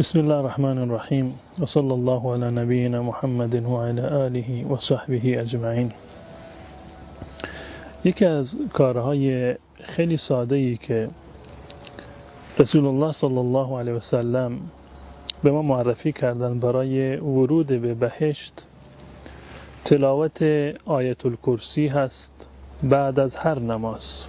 بسم الله الرحمن الرحیم و صلی الله علی نبینا محمد و علی آله و صحبه اجمعین. یکی از کارهای خیلی ساده‌ای که رسول الله صلی الله علیه و سلم به ما معرفی کردن برای ورود به بهشت تلاوت آیت الکرسی هست بعد از هر نماز.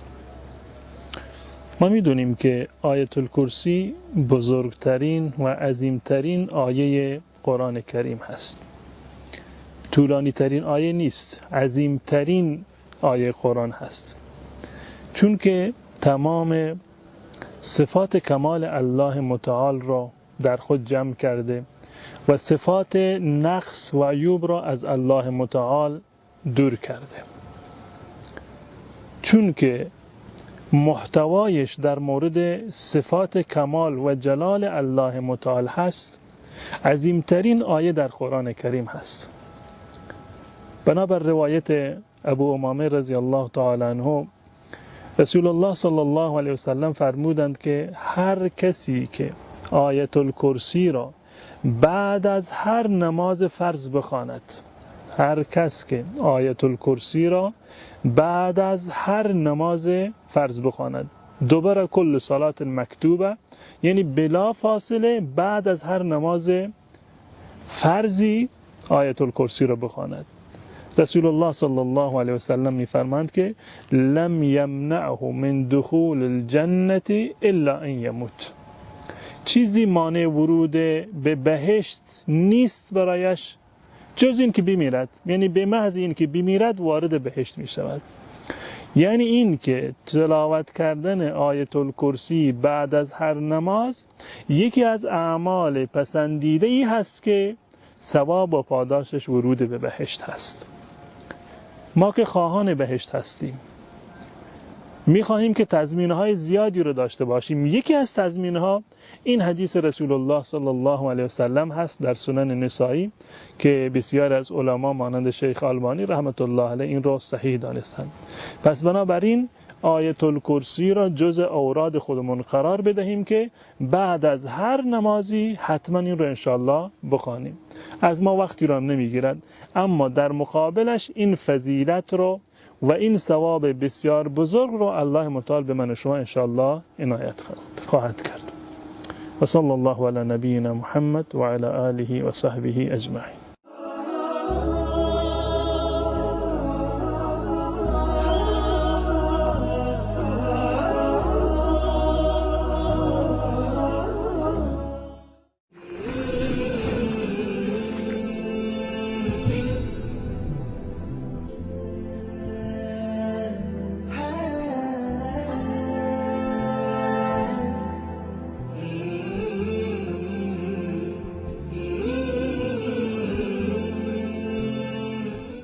ما میدونیم که آیت الکرسی بزرگترین و عظیمترین آیه قرآن کریم هست. طولانی ترین آیه نیست، عظیمترین آیه قرآن هست، چون که تمام صفات کمال الله متعال را در خود جمع کرده و صفات نقص و عیوب را از الله متعال دور کرده. چون که محتوایش در مورد صفات کمال و جلال الله متعال هست، عظیمترین آیه در قرآن کریم هست. بنابر روایت ابو امامه رضی الله تعالی عنه، رسول الله صلی الله علیه وسلم فرمودند که هر کسی که آیت الکرسی را بعد از هر نماز فرض بخواند، هر کس که آیت الکرسی را بعد از هر نماز فرض بخواند، دوباره کل صلات مکتوبه، یعنی بلا فاصله بعد از هر نماز فرضی آیت الکرسی را بخواند، رسول الله صلی الله علیه وسلم می‌فرمایند که لم یمنعه من دخول الجنة الا ان یموت. چیزی مانع ورود به بهشت نیست برایش جز این که بمیرد، یعنی به محض این که بمیرد وارد بهشت می شود. یعنی این که تلاوت کردن آیت الکرسی بعد از هر نماز یکی از اعمال پسندیده ای هست که ثواب و پاداشش ورود به بهشت هست. ما که خواهان بهشت هستیم، می خواهیم که تضمین‌های زیادی رو داشته باشیم. یکی از تضمین‌ها این حدیث رسول الله صلی الله علیه وسلم هست در سنن نسائی که بسیار از علما مانند شیخ البانی رحمت الله علیه این را صحیح دانستند. پس بنابراین آیت الکرسی را جز اوراد خودمون قرار بدهیم که بعد از هر نمازی حتما این را انشاءالله بخوانیم. از ما وقتی را نمیگیرد، اما در مقابلش این فضیلت رو و این ثواب بسیار بزرگ رو الله متعال به من و شما انشاءالله عنایت خواهد کرد. و صلی الله علی نبینا محمد و علی آله و صحبه اجمعین.